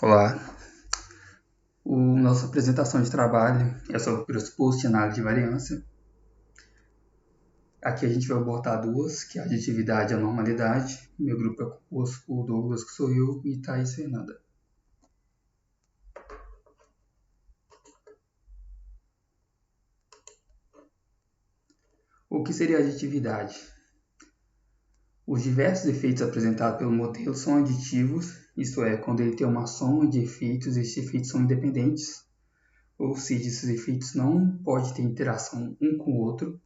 Olá, nossa apresentação de trabalho é sobre o pressuposto de análise de variância. Aqui a gente vai abordar duas, que é a aditividade e a normalidade. Meu grupo é composto por Douglas, que sou eu, e Thaís Fernanda. O que seria a aditividade? Os diversos efeitos apresentados pelo modelo são aditivos, isto é, quando ele tem uma soma de efeitos, esses efeitos são independentes, ou seja, esses efeitos não podem ter interação um com o outro.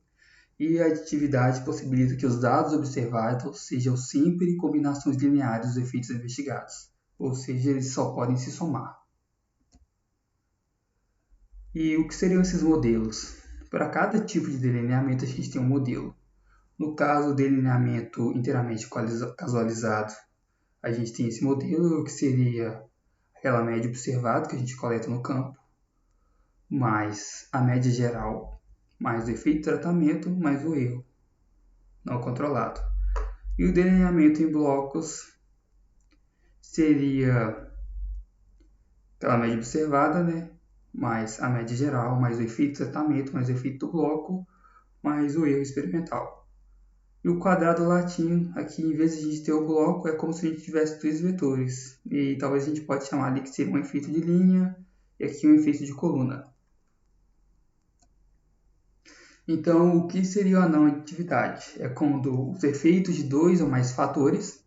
E a aditividade possibilita que os dados observados sejam sempre combinações lineares dos efeitos investigados, ou seja, eles só podem se somar. E o que seriam esses modelos? Para cada tipo de delineamento, a gente tem um modelo. No caso, delineamento inteiramente casualizado, a gente tem esse modelo, que seria aquela média observada que a gente coleta no campo, mais a média geral, mais o efeito de tratamento, mais o erro não controlado. E o delineamento em blocos seria aquela média observada, né? Mais a média geral, mais o efeito de tratamento, mais o efeito do bloco, mais o erro experimental. E o quadrado latino, aqui em vez de a gente ter o bloco, é como se a gente tivesse dois vetores. E talvez a gente pode chamar ali que seria um efeito de linha e aqui um efeito de coluna. Então, o que seria a não aditividade? É quando os efeitos de dois ou mais fatores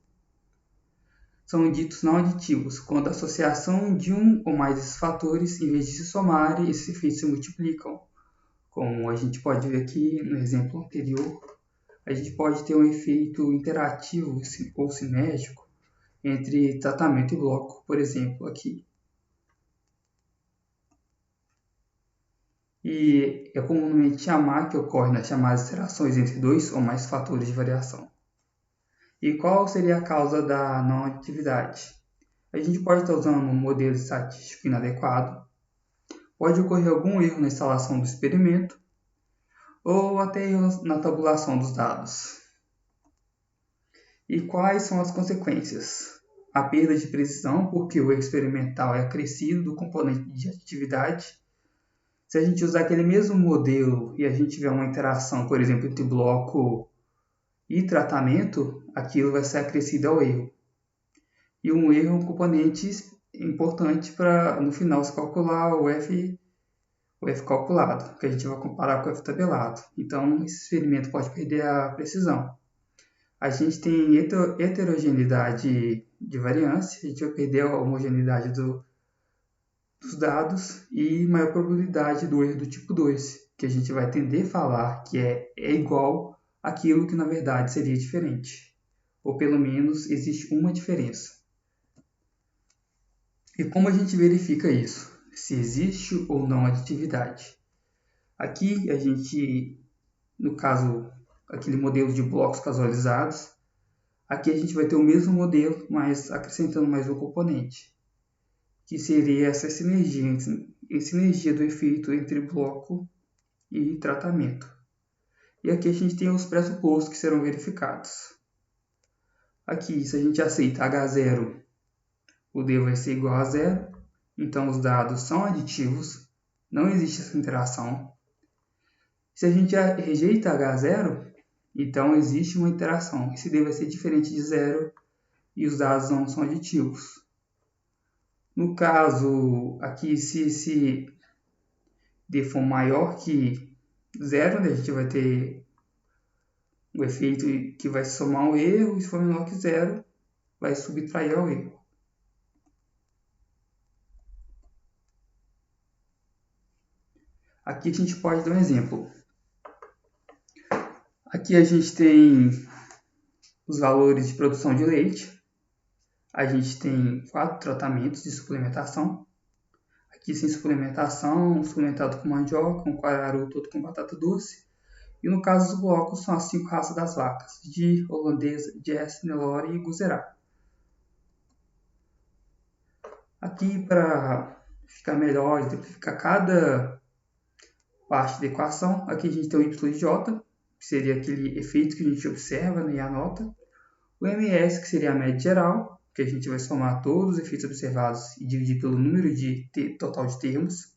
são ditos não aditivos, quando a associação de um ou mais desses fatores, em vez de se somarem, esses efeitos se multiplicam. Como a gente pode ver aqui no exemplo anterior, a gente pode ter um efeito interativo ou sinérgico entre tratamento e bloco, por exemplo, aqui. E é comumente chamar que ocorre nas chamadas interações entre dois ou mais fatores de variação. E qual seria a causa da não aditividade? A gente pode estar usando um modelo estatístico inadequado, pode ocorrer algum erro na instalação do experimento ou até erros na tabulação dos dados. E quais são as consequências? A perda de precisão, porque o erro experimental é acrescido do componente de aditividade. Se a gente usar aquele mesmo modelo e a gente tiver uma interação, por exemplo, entre bloco e tratamento, aquilo vai ser acrescido ao erro. E um erro é um componente importante para, no final, se calcular o F calculado, que a gente vai comparar com o F tabelado. Então, esse experimento pode perder a precisão. A gente tem heterogeneidade de variância, a gente vai perder a homogeneidade dos dados e maior probabilidade do erro do tipo 2, que a gente vai tender a falar que é igual àquilo que na verdade seria diferente. Ou pelo menos existe uma diferença. E como a gente verifica isso? Se existe ou não aditividade. Aqui a gente, no caso, aquele modelo de blocos casualizados, aqui a gente vai ter o mesmo modelo, mas acrescentando mais um componente, que seria essa sinergia do efeito entre bloco e tratamento. E aqui a gente tem os pressupostos que serão verificados. Aqui, se a gente aceita H0, o D vai ser igual a zero, então os dados são aditivos, não existe essa interação. Se a gente rejeita H0, então existe uma interação. Esse D vai ser diferente de zero e os dados não são aditivos. No caso aqui, se esse D for maior que zero, né, a gente vai ter o efeito que vai somar ao erro, e se for menor que zero, vai subtrair ao erro. Aqui a gente pode dar um exemplo. Aqui a gente tem os valores de produção de leite. A gente tem 4 tratamentos de suplementação. Aqui sem suplementação, suplementado com mandioca, com quararu, todo com batata doce. E no caso dos blocos, são as 5 raças das vacas, de holandesa, Jess, Nelore e Guzerá. Aqui, para ficar melhor, exemplificar cada parte da equação, aqui a gente tem o y de j, que seria aquele efeito que a gente observa, né, e anota. O ms, que seria a média geral, que a gente vai somar todos os efeitos observados e dividir pelo número total de termos.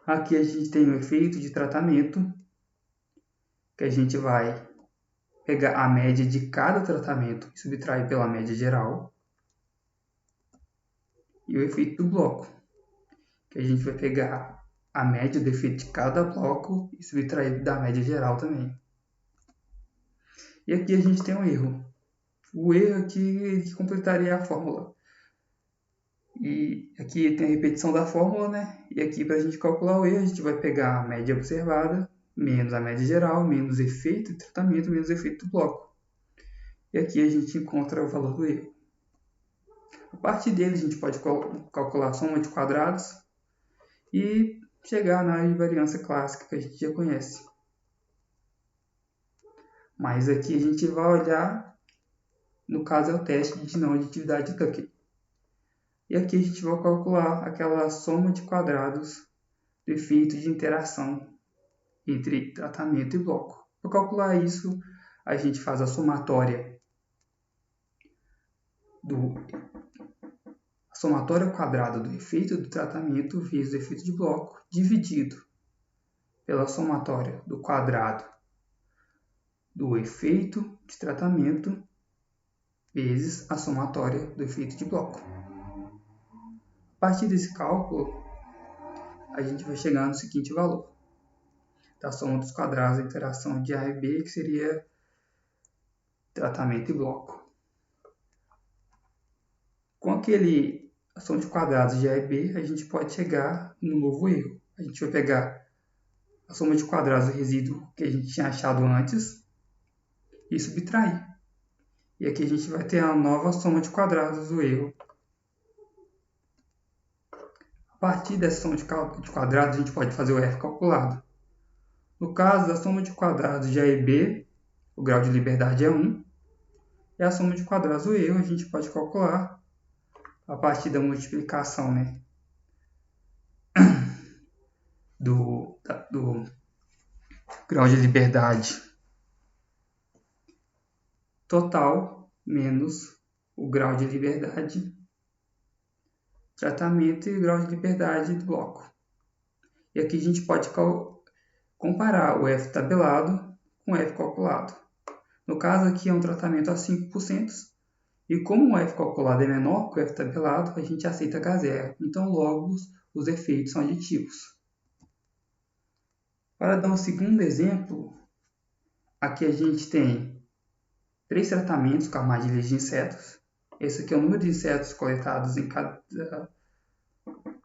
Aqui a gente tem o efeito de tratamento, que a gente vai pegar a média de cada tratamento e subtrair pela média geral. E o efeito do bloco, que a gente vai pegar a média do efeito de cada bloco e subtrair da média geral também. E aqui a gente tem um erro. O erro aqui que completaria a fórmula. E aqui tem a repetição da fórmula, né? E aqui, para a gente calcular o erro, a gente vai pegar a média observada, menos a média geral, menos o efeito de tratamento, menos o efeito do bloco. E aqui a gente encontra o valor do erro. A partir dele, a gente pode calcular a soma de quadrados e chegar na análise de variância clássica que a gente já conhece. Mas aqui a gente vai olhar, no caso é o teste de não aditividade de Tucker. E aqui a gente vai calcular aquela soma de quadrados do efeito de interação entre tratamento e bloco. Para calcular isso, a gente faz a somatória quadrada do efeito do tratamento vezes o efeito de bloco, dividido pela somatória do quadrado do efeito de tratamento vezes a somatória do efeito de bloco. A partir desse cálculo, a gente vai chegar no seguinte valor, da soma dos quadrados da interação de A e B, que seria tratamento e bloco. Com a soma de quadrados de A e B, a gente pode chegar no novo erro. A gente vai pegar a soma de quadrados do resíduo que a gente tinha achado antes e subtrair. E aqui a gente vai ter a nova soma de quadrados do erro. A partir dessa soma de quadrados, a gente pode fazer o F calculado. No caso da soma de quadrados de A e B, o grau de liberdade é 1. E a soma de quadrados do erro a gente pode calcular a partir da multiplicação, né, do grau de liberdade total menos o grau de liberdade tratamento e o grau de liberdade do bloco. E aqui a gente pode comparar o F tabelado com o F calculado. No caso aqui é um tratamento a 5%, e como o F calculado é menor que o F tabelado, a gente aceita H0. Então, logo, os efeitos são aditivos. Para dar um segundo exemplo, aqui a gente tem 3 tratamentos com armadilhas de insetos. Esse aqui é o número de insetos coletados em cada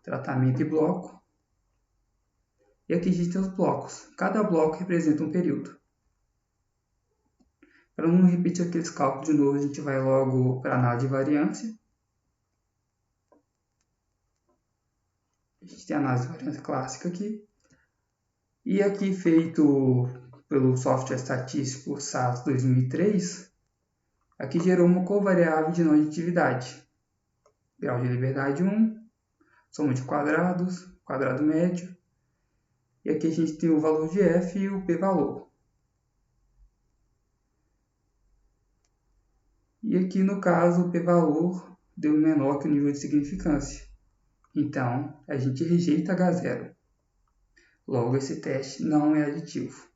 tratamento e bloco. E aqui a gente tem os blocos. Cada bloco representa um período. Para não repetir aqueles cálculos de novo, a gente vai logo para a análise de variância. A gente tem a análise de variância clássica aqui. E aqui, feito pelo software estatístico SAS 2003, aqui gerou uma covariável de não aditividade. Grau de liberdade 1, soma de quadrados, quadrado médio. E aqui a gente tem o valor de F e o p-valor. E aqui, no caso, o p-valor deu menor que o nível de significância. Então, a gente rejeita H0. Logo, esse teste não é aditivo.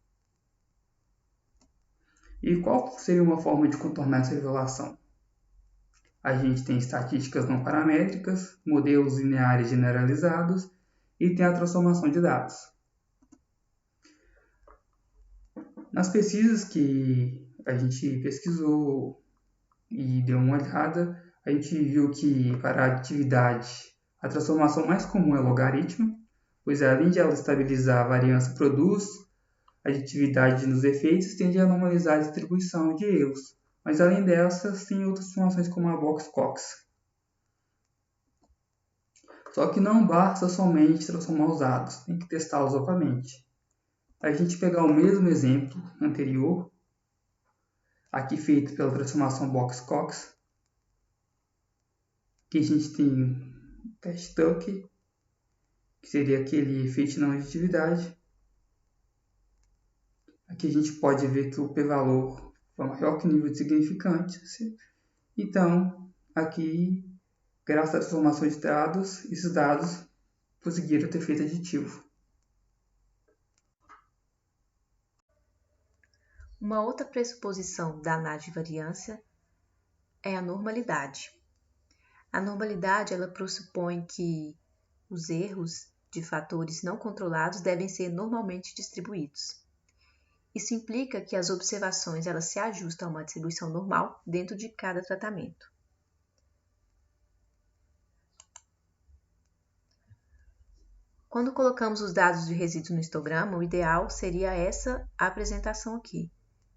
E qual seria uma forma de contornar essa revelação? A gente tem estatísticas não paramétricas, modelos lineares generalizados e tem a transformação de dados. Nas pesquisas que a gente pesquisou e deu uma olhada, a gente viu que para a aditividade a transformação mais comum é logaritmo, pois além de ela estabilizar a variância produz aditividade nos efeitos e tende a normalizar a distribuição de erros. Mas além dessas, tem outras transformações como a Box-Cox. Só que não basta somente transformar os dados, tem que testá-los novamente. A gente pegar o mesmo exemplo anterior, aqui feito pela transformação Box-Cox, que a gente tem o teste Tucker, que seria aquele efeito de não aditividade. Aqui a gente pode ver que o p-valor foi maior que o nível de significância Então, aqui, graças à transformação de dados, esses dados conseguiram ter efeito aditivo. Uma outra pressuposição da análise de variância é a normalidade. A normalidade ela pressupõe que os erros de fatores não controlados devem ser normalmente distribuídos. Isso implica que as observações elas se ajustam a uma distribuição normal dentro de cada tratamento. Quando colocamos os dados de resíduos no histograma, o ideal seria essa apresentação aqui,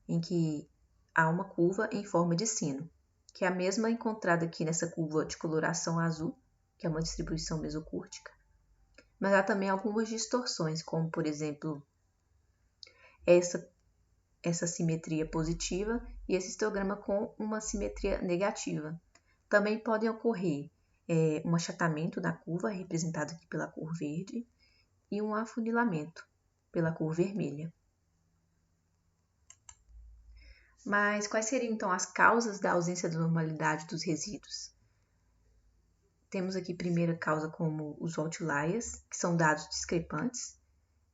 em que há uma curva em forma de sino, que é a mesma encontrada aqui nessa curva de coloração azul, que é uma distribuição mesocúrtica. Mas há também algumas distorções, como, por exemplo, essa simetria positiva e esse histograma com uma simetria negativa. Também podem ocorrer um achatamento da curva, representado aqui pela cor verde, e um afunilamento pela cor vermelha. Mas quais seriam então as causas da ausência da normalidade dos resíduos? Temos aqui primeira causa como os outliers, que são dados discrepantes.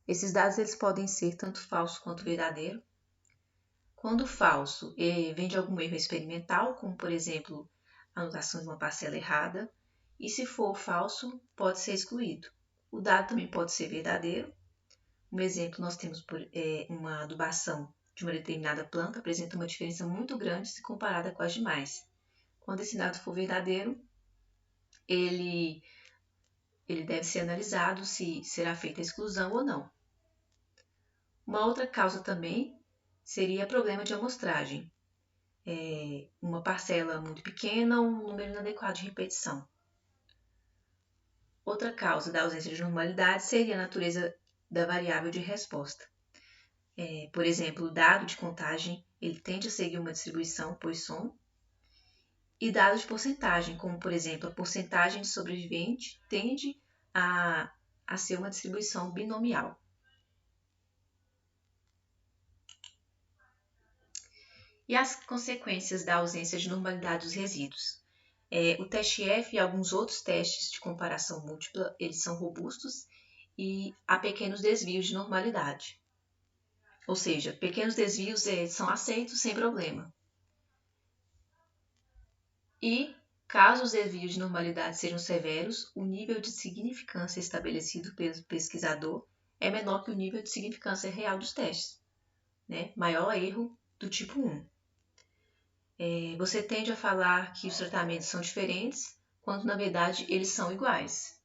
Esses dados eles podem ser tanto falsos quanto verdadeiros. Quando falso, vem de algum erro experimental, como por exemplo, a anotação de uma parcela errada, e se for falso, pode ser excluído. O dado também pode ser verdadeiro. Um exemplo, nós temos uma adubação de uma determinada planta apresenta uma diferença muito grande se comparada com as demais. Quando esse dado for verdadeiro, ele deve ser analisado se será feita a exclusão ou não. Uma outra causa também seria problema de amostragem. Uma parcela muito pequena ou um número inadequado de repetição. Outra causa da ausência de normalidade seria a natureza da variável de resposta. Por exemplo, o dado de contagem ele tende a seguir uma distribuição Poisson, e dados de porcentagem, como por exemplo a porcentagem de sobrevivente, tende a ser uma distribuição binomial. E as consequências da ausência de normalidade dos resíduos? O teste F e alguns outros testes de comparação múltipla, eles são robustos e há pequenos desvios de normalidade. Ou seja, pequenos desvios são aceitos sem problema. E, caso os desvios de normalidade sejam severos, o nível de significância estabelecido pelo pesquisador é menor que o nível de significância real dos testes, né? Maior erro do tipo 1. Você tende a falar que os tratamentos são diferentes, quando na verdade eles são iguais.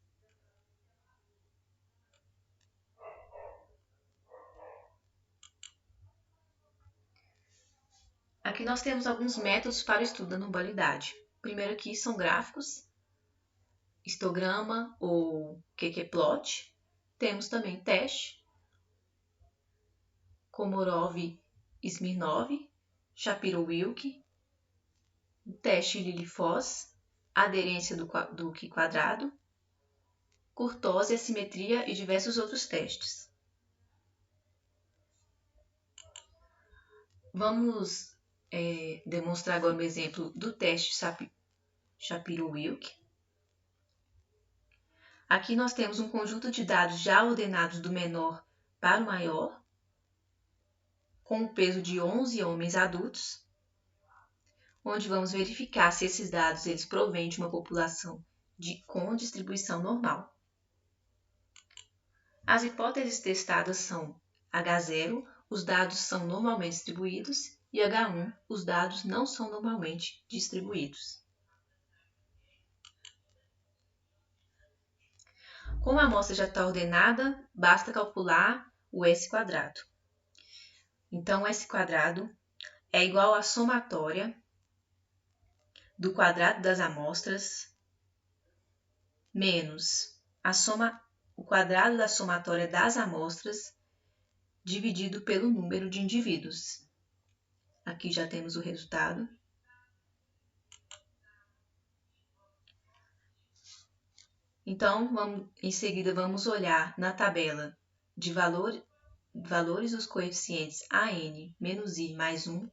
Aqui nós temos alguns métodos para o estudo da normalidade. Primeiro aqui são gráficos, histograma ou QQ-plot. Temos também teste, Komorov-Smirnov, Shapiro-Wilk, teste Lilly-Foss, aderência do Q-quadrado, curtose, assimetria e diversos outros testes. Vamos demonstrar agora um exemplo do teste Shapiro-Wilk. Aqui nós temos um conjunto de dados já ordenados do menor para o maior, com o peso de 11 homens adultos, onde vamos verificar se esses dados eles provêm de uma população com distribuição normal. As hipóteses testadas são H0, os dados são normalmente distribuídos, e H1, os dados não são normalmente distribuídos. Como a amostra já está ordenada, basta calcular o S². Então, o S² é igual à somatória do quadrado das amostras menos o quadrado da somatória das amostras dividido pelo número de indivíduos. Aqui já temos o resultado. Então, em seguida, vamos olhar na tabela de valores dos coeficientes AN menos I mais 1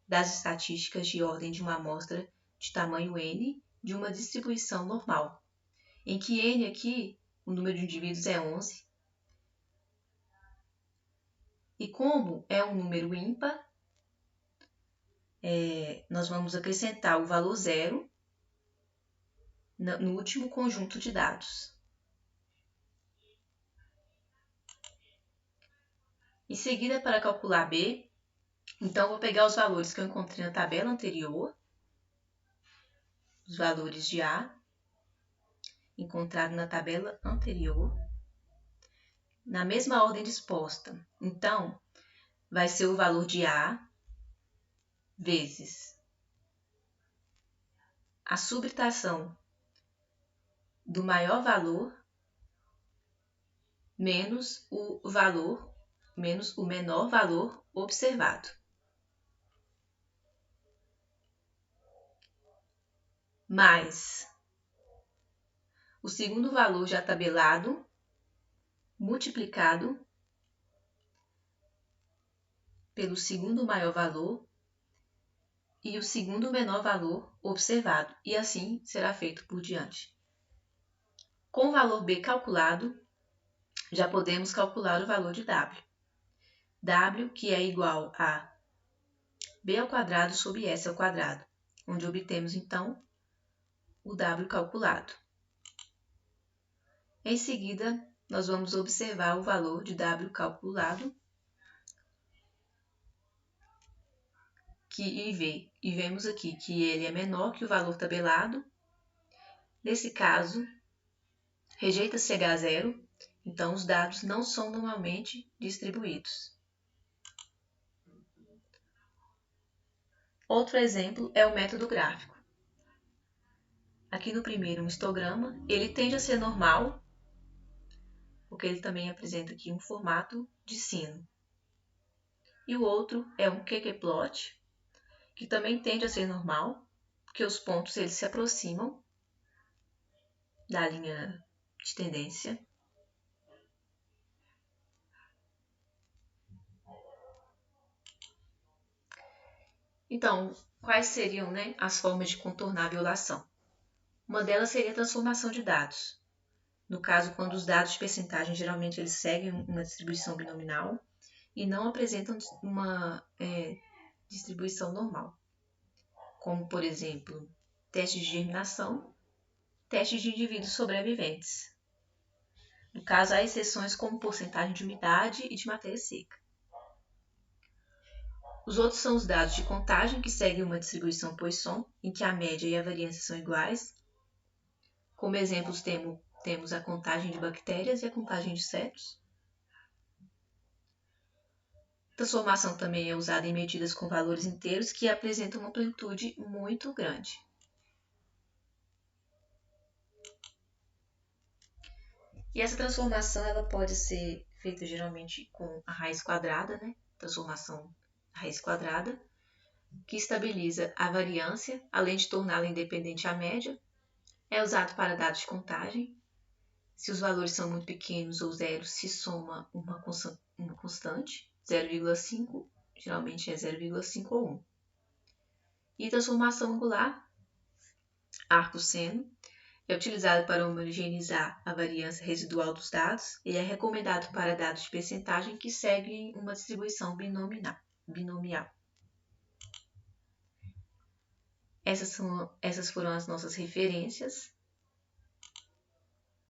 das estatísticas de ordem de uma amostra de tamanho n de uma distribuição normal, em que n aqui, o número de indivíduos é 11, e como é um número ímpar, nós vamos acrescentar o valor 0 no último conjunto de dados. Em seguida, para calcular B, então vou pegar os valores que eu encontrei na tabela anterior, os valores de A, encontrado na tabela anterior, na mesma ordem disposta. Então, vai ser o valor de A vezes a subtração do maior valor menos o menor valor observado. Mais o segundo valor já tabelado multiplicado pelo segundo maior valor e o segundo menor valor observado, e assim será feito por diante. Com o valor B calculado, já podemos calcular o valor de W. W, que é igual a B ao quadrado sobre S ao quadrado, onde obtemos, então, o W calculado. Em seguida, nós vamos observar o valor de W calculado e vemos aqui que ele é menor que o valor tabelado. Nesse caso, rejeita-se H0, então os dados não são normalmente distribuídos. Outro exemplo é o método gráfico. Aqui no primeiro, um histograma, ele tende a ser normal, porque ele também apresenta aqui um formato de sino. E o outro é um QQ-plot, que também tende a ser normal, porque os pontos eles se aproximam da linha de tendência. Então, quais seriam, as formas de contornar a violação? Uma delas seria a transformação de dados. No caso, quando os dados de percentagem geralmente eles seguem uma distribuição binominal e não apresentam uma distribuição normal. Como, por exemplo, testes de germinação, testes de indivíduos sobreviventes. No caso, há exceções como porcentagem de umidade e de matéria seca. Os outros são os dados de contagem, que seguem uma distribuição Poisson, em que a média e a variância são iguais. Como exemplos, temos a contagem de bactérias e a contagem de insetos. Transformação também é usada em medidas com valores inteiros que apresentam uma amplitude muito grande. E essa transformação ela pode ser feita geralmente com a raiz quadrada, transformação raiz quadrada, que estabiliza a variância, além de torná-la independente à média. É usado para dados de contagem. Se os valores são muito pequenos ou zero, se soma uma constante, 0,5, geralmente é 0,5 ou 1. E transformação angular, arco-seno, é utilizado para homogeneizar a variância residual dos dados e é recomendado para dados de percentagem que seguem uma distribuição binomial. Essas foram as nossas referências.